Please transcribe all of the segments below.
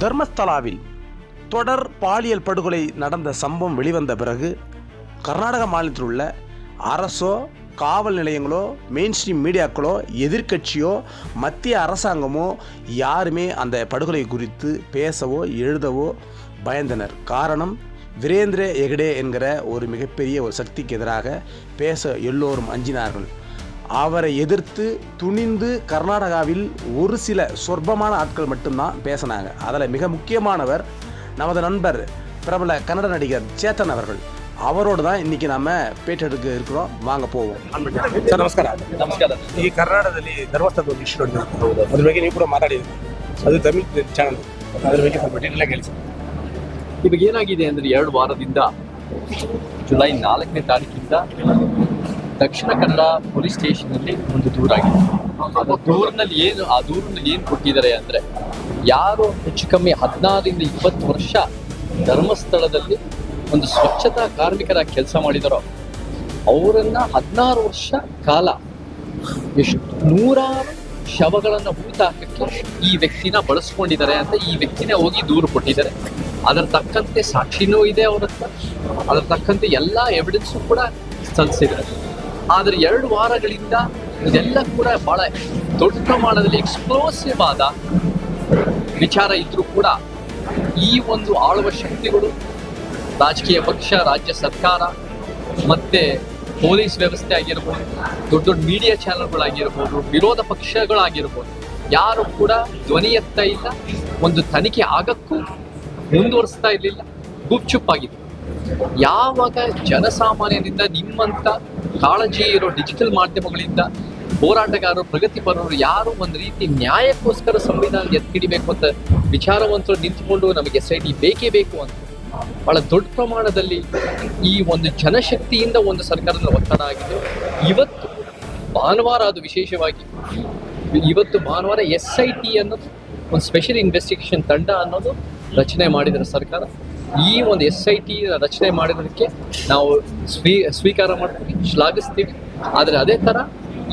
தர்மஸ்தலாவில் தொடர் பாலியல் படுகொலை நடந்த சம்பவம் வெளிவந்த பிறகு கர்நாடக மாநிலத்தில் உள்ள அரசோ காவல் நிலையங்களோ மெயின் ஸ்ட்ரீம் மீடியாக்களோ எதிர்க்கட்சியோ மத்திய அரசாங்கமோ யாருமே அந்த படுகொலை குறித்து பேசவோ எழுதவோ பயந்தனர். காரணம், வீரேந்திர ஹெகடே என்கிற ஒரு மிகப்பெரிய ஒரு சக்திக்கு எதிராக பேச எல்லோரும் அஞ்சினார்கள். அவரை எதிர்த்து துணிந்து கர்நாடகாவில் ஒரு சில சொற்பமான ஆட்கள் மட்டும்தான் பேசினாங்க. அதில் மிக முக்கியமானவர் நமது நண்பர் பிரபல கன்னட நடிகர் ಚೇತನ್ அவர்கள். ಅವರೋಡು தான் ಇನ್றைಕಿ ನಮ್ಮ ಪೇಟೆಡ್ಗೆ ಇರ್ಕೋ ವಾಂಗ ಪೋವು. ಸರ್ ನಮಸ್ಕಾರ. ನಮಸ್ಕಾರ. ಈ ಕರ್ನಾಟಕದಲ್ಲಿ ಧರ್ಮಸ್ಥಳದ ಒಂದು ಇಶ್ಯೂ ನಡೆದಿದೆ, ಅದ್ರ ಬಗ್ಗೆ ನೀವು ಕೂಡ ಮಾತಾಡಿದ್ರಿ. ಅದು ತಮಿಳ್ ಚಾನಲ್, ಅದ್ರ ಬಗ್ಗೆ ಸ್ವಲ್ಪ ಡೀಟೇಲ್ ಆಗಿ ಹೇಳಿ ಸರ್. ಇವಾಗ ಏನಾಗಿದೆ ಅಂದರೆ 2 ವಾರದಿಂದ ಜುಲೈ 4ನೇ ತಾರೀಕಿಂದ ದಕ್ಷಿಣ ಕನ್ನಡ ಪೊಲೀಸ್ ಸ್ಟೇಷನಲ್ಲಿ ಒಂದು ದೂರಾಗಿದೆ. ಆ ದೂರಿನಲ್ಲಿ ಏನು ಕೊಟ್ಟಿದ್ದಾರೆ ಅಂದರೆ, ಯಾರು ಹೆಚ್ಚು ಕಮ್ಮಿ 16ರಿಂದ 20 ವರ್ಷ ಧರ್ಮಸ್ಥಳದಲ್ಲಿ ಒಂದು ಸ್ವಚ್ಛತಾ ಕಾರ್ಮಿಕರ ಕೆಲಸ ಮಾಡಿದಾರೋ ಅವರನ್ನ 16 ವರ್ಷ ಕಾಲ ನೂರಾರು ಶವಗಳನ್ನು ಹೂತಾಕಕ್ಕೆ ಈ ವ್ಯಕ್ತಿನ ಬಳಸ್ಕೊಂಡಿದ್ದಾರೆ ಅಂತ ಈ ವ್ಯಕ್ತಿನೇ ಹೋಗಿ ದೂರು ಕೊಟ್ಟಿದ್ದಾರೆ. ಅದರ ತಕ್ಕಂತೆ ಸಾಕ್ಷಿನೂ ಇದೆ ಅವ್ರ ಹತ್ರ, ಅದರ ತಕ್ಕಂತೆ ಎಲ್ಲ ಎವಿಡೆನ್ಸು ಕೂಡ ಸಲ್ಲಿಸಿದ್ದಾರೆ. ಆದರೆ 2 ವಾರಗಳಿಂದ ಇದೆಲ್ಲ ಕೂಡ ಬಹಳ ದೊಡ್ಡ ಪ್ರಮಾಣದಲ್ಲಿ ಎಕ್ಸ್ಪ್ಲೋಸಿವ್ ಆದ ವಿಚಾರ ಇದ್ರೂ ಕೂಡ ಈ ಒಂದು ಆಳುವ ಶಕ್ತಿಗಳು, ರಾಜಕೀಯ ಪಕ್ಷ, ರಾಜ್ಯ ಸರ್ಕಾರ ಮತ್ತೆ ಪೊಲೀಸ್ ವ್ಯವಸ್ಥೆ ಆಗಿರ್ಬೋದು, ದೊಡ್ಡ ದೊಡ್ಡ ಮೀಡಿಯಾ ಚಾನೆಲ್ಗಳಾಗಿರ್ಬೋದು, ವಿರೋಧ ಪಕ್ಷಗಳಾಗಿರ್ಬೋದು, ಯಾರು ಕೂಡ ಧ್ವನಿ ಎತ್ತಾ ಇಲ್ಲ. ಒಂದು ತನಿಖೆ ಆಗಕ್ಕೂ ಮುಂದುವರಿಸ್ತಾ ಇರಲಿಲ್ಲ, ಗುಪ್ಚುಪ್ಪಾಗಿದೆ. ಯಾವಾಗ ಜನಸಾಮಾನ್ಯರಿಂದ ನಿಮ್ಮಂತ ಕಾಳಜಿ ಇರೋ ಡಿಜಿಟಲ್ ಮಾಧ್ಯಮಗಳಿಂದ ಹೋರಾಟಗಾರರು, ಪ್ರಗತಿಪರರು ಯಾರು ಒಂದು ರೀತಿ ನ್ಯಾಯಕ್ಕೋಸ್ಕರ ಸಂವಿಧಾನ ಎತ್ತಿಡಿಬೇಕು ಅಂತ ವಿಚಾರವಂತರು ನಿಂತುಕೊಂಡು ನಮಗೆ SIT ಬೇಕೇ ಬೇಕು ಅಂತ ಬಹಳ ದೊಡ್ಡ ಪ್ರಮಾಣದಲ್ಲಿ ಈ ಒಂದು ಜನಶಕ್ತಿಯಿಂದ ಒಂದು ಸರ್ಕಾರದ ಒತ್ತಡ ಆಗಿದೆ. ಇವತ್ತು ಭಾನುವಾರ, ಅದು ವಿಶೇಷವಾಗಿ ಇವತ್ತು ಭಾನುವಾರ SIT ಅನ್ನೋದು ಒಂದು ಸ್ಪೆಷಲ್ ಇನ್ವೆಸ್ಟಿಗೇಷನ್ ತಂಡ ಅನ್ನೋದು ರಚನೆ ಮಾಡಿದರೆ ಸರ್ಕಾರ. ಈ ಒಂದು SIT ರಚನೆ ಮಾಡಿರೋದಕ್ಕೆ ನಾವು ಸ್ವೀಕಾರ ಮಾಡ್ತೀವಿ, ಶ್ಲಾಘಿಸ್ತೀವಿ. ಆದರೆ ಅದೇ ಥರ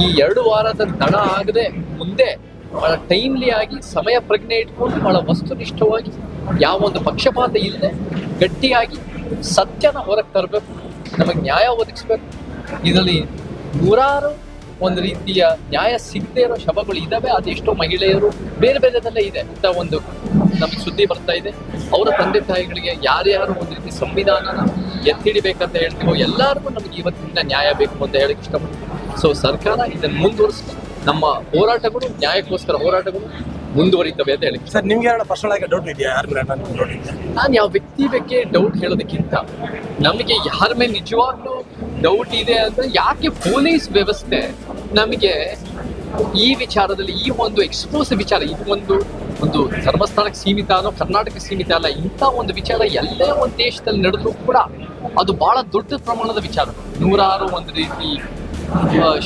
ಈ 2 ವಾರದ ತಡ ಆಗದೆ ಮುಂದೆ ಬಹಳ ಟೈಮ್ಲಿ ಆಗಿ ಸಮಯ ಪ್ರಜ್ಞೆ ಇಟ್ಕೊಂಡು ಬಹಳ ವಸ್ತುನಿಷ್ಠವಾಗಿ ಯಾವ ಒಂದು ಪಕ್ಷಪಾತ ಇಲ್ಲದೆ ಗಟ್ಟಿಯಾಗಿ ಸತ್ಯನ ಹೊರಗೆ ತರಬೇಕು, ನಮಗೆ ನ್ಯಾಯ ಒದಗಿಸ್ಬೇಕು. ಇದರಲ್ಲಿ ನೂರಾರು ಒಂದು ರೀತಿಯ ನ್ಯಾಯ ಸಿಗದೇ ಇರೋ ಶವಗಳು ಇದ್ದಾವೆ. ಅದೆಷ್ಟೋ ಮಹಿಳೆಯರು ಬೇರೆ ಬೇರೆದೆಲ್ಲ ಇದೆ ಅಂತ ಒಂದು ನಮಗೆ ಸುದ್ದಿ ಬರ್ತಾ ಇದೆ. ಅವರ ತಂದೆ ತಾಯಿಗಳಿಗೆ ಯಾರ್ಯಾರು ಒಂದು ರೀತಿ ಸಂವಿಧಾನನ ಎತ್ತಿಡಿಬೇಕಂತ ಹೇಳ್ತೀವೋ ಎಲ್ಲರಿಗೂ ನಮಗೆ ಇವತ್ತಿನ ನ್ಯಾಯ ಬೇಕು ಅಂತ ಹೇಳಕ್ಕೆ ಇಷ್ಟಪಡ್ತೀವಿ. ಸೊ ಸರ್ಕಾರ ಇದನ್ನು ಮುಂದುವರಿಸಿ ನಮ್ಮ ಹೋರಾಟಗಳು, ನ್ಯಾಯಕ್ಕೋಸ್ಕರ ಹೋರಾಟಗಳು ಮುಂದುವರಿತವೆ ಅಂತ ಹೇಳಿ. ಸರ್, ನಿಮ್ಗೆ ಯಾರು ಪರ್ಸನಲ್ ಆಗಿ ಡೌಟ್ ಇದೆಯಾ? ನಾನು ಯಾವ ವ್ಯಕ್ತಿ ಬಗ್ಗೆ ಡೌಟ್ ಹೇಳೋದಕ್ಕಿಂತ ನಮಗೆ ಯಾರ ಮೇಲೆ ನಿಜವಾಗ್ಲೂ ಡೌಟ್ ಇದೆ ಅಂದ್ರೆ, ಯಾಕೆ ಪೊಲೀಸ್ ವ್ಯವಸ್ಥೆ ನಮಗೆ ಈ ವಿಚಾರದಲ್ಲಿ ಈ ಒಂದು ಎಕ್ಸ್ಪ್ಲೋಸಿವ್ ವಿಚಾರ, ಇದು ಒಂದು ಧರ್ಮಸ್ಥಳಕ್ಕೆ ಸೀಮಿತ ಅನ್ನೋ, ಕರ್ನಾಟಕ ಸೀಮಿತ ಅಲ್ಲ, ಇಂಥ ಒಂದು ವಿಚಾರ ಎಲ್ಲೇ ಒಂದು ದೇಶದಲ್ಲಿ ನಡೆದ್ರೂ ಕೂಡ ಅದು ಬಹಳ ದೊಡ್ಡ ಪ್ರಮಾಣದ ವಿಚಾರ. ನೂರಾರು ಒಂದು ರೀತಿ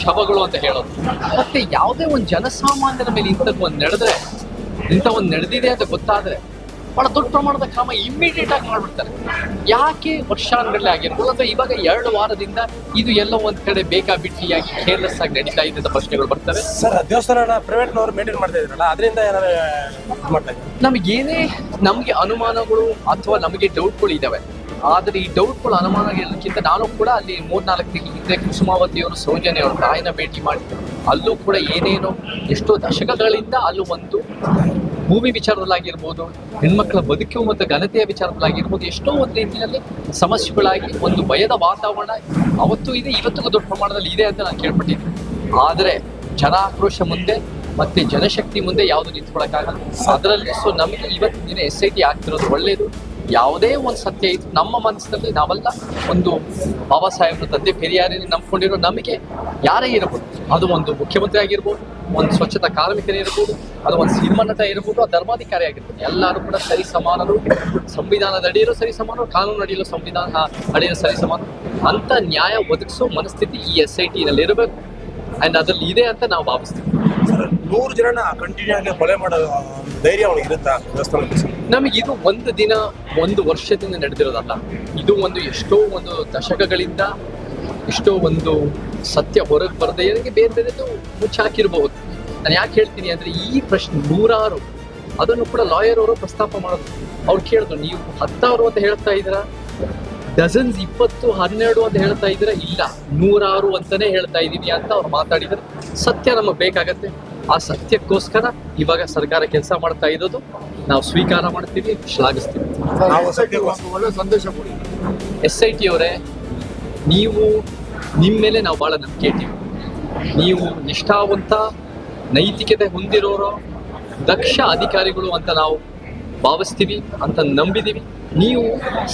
ಶವಗಳು ಅಂತ ಹೇಳೋದು, ಮತ್ತೆ ಯಾವುದೇ ಒಂದು ಜನಸಾಮಾನ್ಯರ ಮೇಲೆ ಇಂಥದ್ದು ಒಂದು ನಡೆದಿದೆ ಅಂತ ಗೊತ್ತಾದ್ರೆ ಬಹಳ ದೊಡ್ಡ ಪ್ರಮಾಣದ ಕ್ರಮ ಇಮ್ಮಿಡಿಯೇಟ್ ಆಗಿ ಮಾಡ್ಬಿಡ್ತಾರೆ. ಯಾಕೆ ವರ್ಷಾನುಗಟ್ಟಲೆ ಆಗಿರ್ಬೋದು, ಅಥವಾ ಇವಾಗ 2 ವಾರದಿಂದ ಇದು ಎಲ್ಲ ಒಂದ್ ಕಡೆ ಬೇಕಾಬಿಟ್ಟಿಯಾಗಿ ಕೇರ್ಲೆಸ್ ಆಗಿ ನಡೀತಾ ಇದೆ ಅಂತ ಪ್ರಶ್ನೆಗಳು ಬರ್ತವೆ. ಸರ್, ದೇವಸ್ಥಾನ ಪ್ರೈವೇಟ್ನವರು ಮೇಂಟೈನ್ ಮಾಡ್ತಾ ಇದ್ರಲ್ಲ, ಅದರಿಂದ ಏನಾದ್ರು ಮಾಡ್ತಾ ಇದ್ದಾರೆ? ನಮಗೆ ಅನುಮಾನಗಳು ಅಥವಾ ನಮಗೆ ಡೌಟ್ಗಳು ಇದಾವೆ. ಆದರೆ ಈ ಡೌಟ್ಗಳು, ಅನುಮಾನಗಳಕ್ಕಿಂತ ನಾನು ಕೂಡ ಅಲ್ಲಿ 3-4 ತಿಂಗಳ ಹಿಂದೆ ಕುಸುಮಾವತಿಯವರು, ಸೌಜನ್ಯವರು ತಾಯಿನ ಭೇಟಿ ಮಾಡಿ ಅಲ್ಲೂ ಕೂಡ ಏನೇನೋ ಎಷ್ಟೋ ದಶಕಗಳಿಂದ ಅಲ್ಲೂ ಒಂದು ಭೂಮಿ ವಿಚಾರದಲ್ಲಾಗಿರ್ಬೋದು, ಹೆಣ್ಮಕ್ಳ ಬದುಕು ಮತ್ತು ಘನತೆಯ ವಿಚಾರದಲ್ಲಾಗಿರ್ಬೋದು, ಎಷ್ಟೋ ಒಂದು ರೀತಿಯಲ್ಲಿ ಸಮಸ್ಯೆಗಳಾಗಿ ಒಂದು ಭಯದ ವಾತಾವರಣ ಅವತ್ತು ಇದೆ, ಇವತ್ತಿಗೂ ದೊಡ್ಡ ಪ್ರಮಾಣದಲ್ಲಿ ಇದೆ ಅಂತ ನಾನು ಕೇಳ್ಪಟ್ಟಿದ್ದೀನಿ. ಆದರೆ ಜನ ಆಕ್ರೋಶ ಮುಂದೆ ಮತ್ತೆ ಜನಶಕ್ತಿ ಮುಂದೆ ಯಾವುದು ನಿಂತ್ಕೊಳ್ಳೋಕ್ಕಾಗಲ್ಲ. ಅದರಲ್ಲಿ ಸೊ ನಮಗೆ ಇವತ್ತಿನ ದಿನ SIT ಆಗ್ತಿರೋದು ಒಳ್ಳೆಯದು. ಯಾವುದೇ ಒಂದು ಸತ್ಯ ಇತ್ತು ನಮ್ಮ ಮನಸ್ಸಿನಲ್ಲಿ, ನಾವೆಲ್ಲ ಒಂದು ಬಾಬಾ ಸಾಹೇಬ್ರ ತಂದೆ ಪೆರಿಯಾರಿನ ನಂಬ್ಕೊಂಡಿರೋ ನಮಗೆ ಯಾರೇ ಇರಬಹುದು, ಅದು ಒಂದು ಮುಖ್ಯಮಂತ್ರಿ ಆಗಿರ್ಬೋದು, ಒಂದು ಸ್ವಚ್ಛತಾ ಕಾರ್ಮಿಕರೇ ಇರ್ಬೋದು, ಅದು ಒಂದು ಸಿನಿಮಾ ನಟ ಇರ್ಬೋದು, ಆ ಧರ್ಮಾಧಿಕಾರಿ ಆಗಿರ್ಬೋದು, ಎಲ್ಲರೂ ಕೂಡ ಸರಿ ಸಮಾನರು. ಸಂವಿಧಾನದ ಅಡಿಯಲ್ಲೂ ಸರಿ ಸಮಾನರು, ಕಾನೂನು ಅಡಿಯಲ್ಲೂ ಸಂವಿಧಾನ ಅಡಿಯಲ್ಲೂ ಸರಿ ಸಮಾನ ಅಂತ ನ್ಯಾಯ ಒದಗಿಸೋ ಮನಸ್ಥಿತಿ ಈ SIT ನಲ್ಲಿ ಇರಬೇಕು. ಅಂಡ್ ಅದ್ರಲ್ಲಿ ಇದೆ ಅಂತ ನಾವು ಭಾವಿಸ್ತೀವಿ. 100 ಜನ ಕಂಟಿನ್ಯೂ ಆಗಿ ಕೊಲೆ ಮಾಡೋ ಧೈರ್ಯ ಅವನಿಗೆ ಇರುತ್ತಾ? ನಮಗೆ ಇದು ಒಂದು ದಿನ, ಒಂದು ವರ್ಷದಿಂದ ನಡೆದಿರೋದಲ್ಲ. ಇದು ಎಷ್ಟೋ ಒಂದು ದಶಕಗಳಿಂದ ಎಷ್ಟೋ ಒಂದು ಸತ್ಯ ಹೊರಗೆ ಬರದೇ ಬೇರೆ ಬೇರೆದು ಮುಚ್ಚಾಕಿರ್ಬಹುದು. ನಾನು ಯಾಕೆ ಹೇಳ್ತೀನಿ ಅಂದ್ರೆ, ಈ ಪ್ರಶ್ನೆ ನೂರಾರು ಅದನ್ನು ಕೂಡ ಲಾಯರ್ ಅವರು ಪ್ರಸ್ತಾಪ ಮಾಡೋದು. ಅವ್ರು ಕೇಳಿದ್ರು, ನೀವು 10,000 ಅಂತ ಹೇಳ್ತಾ ಇದ್ದೀರಾ, ಡಜನ್ಸ್ 20, 12 ಅಂತ ಹೇಳ್ತಾ ಇದ್ದೀರಾ, ಇಲ್ಲ 106 ಅಂತಾನೆ ಹೇಳ್ತಾ ಇದ್ದೀನಿ ಅಂತ ಅವ್ರು ಮಾತಾಡಿದ್ರು. ಸತ್ಯ ನಮಗೆ ಬೇಕಾಗತ್ತೆ. ಆ ಸತ್ಯಕ್ಕೋಸ್ಕರ ಇವಾಗ ಸರ್ಕಾರ ಕೆಲಸ ಮಾಡ್ತಾ ಇರೋದು. ನಾವು ಸ್ವೀಕಾರ ಮಾಡ್ತೀವಿ, ಶ್ಲಾಘಿಸ್ತೀವಿ. ಒಳ್ಳೆ ಸಂದೇಶ ಕೊಡಿ. SIT ಅವರೇ, ನೀವು ನಿಮ್ಮ ಮೇಲೆ ನಾವು ಭಾಳ ನಂಬಿಕೆ ಇಟ್ಟಿವಿ. ನೀವು ನಿಷ್ಠಾವಂತ, ನೈತಿಕತೆ ಹೊಂದಿರೋರು, ದಕ್ಷ ಅಧಿಕಾರಿಗಳು ಅಂತ ನಾವು ಭಾವಿಸ್ತೀವಿ, ಅಂತ ನಂಬಿದ್ದೀವಿ. ನೀವು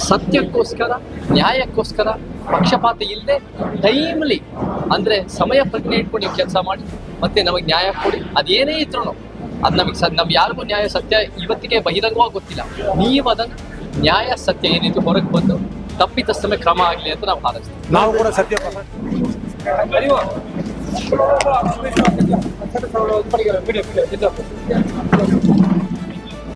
ಸತ್ಯಕ್ಕೋಸ್ಕರ, ನ್ಯಾಯಕ್ಕೋಸ್ಕರ ಪಕ್ಷಪಾತ ಇಲ್ಲದೆ ಟೈಮ್ಲಿ ಅಂದರೆ ಸಮಯ ಪ್ರಜ್ಞೆ ಇಟ್ಕೊಂಡು ನೀವು ಕೆಲಸ ಮಾಡಿ ಮತ್ತೆ ನಮಗೆ ನ್ಯಾಯ ಕೊಡಿ. ಅದೇನೇ ಇದ್ರು ಅದು ನಮ್ಗೆ ಯಾರಿಗೂ ನ್ಯಾಯ ಸತ್ಯ ಇವತ್ತಿಗೆ ಬಹಿರಂಗವಾಗಿ ಗೊತ್ತಿಲ್ಲ. ನೀವು ಅದನ್ನು ನ್ಯಾಯ ಸತ್ಯ ಏನಿತ್ತು ಹೊರಗೆ ಬಂದು ತಪ್ಪಿತಸ್ಥಮೆ ಕ್ರಮ ಆಗಲಿ ಅಂತ ನಾವು ಹಾರೈಸ್ತೀವಿ. ನಾವು ಕೂಡ ಸತ್ಯ ವಿಡಿಯೋ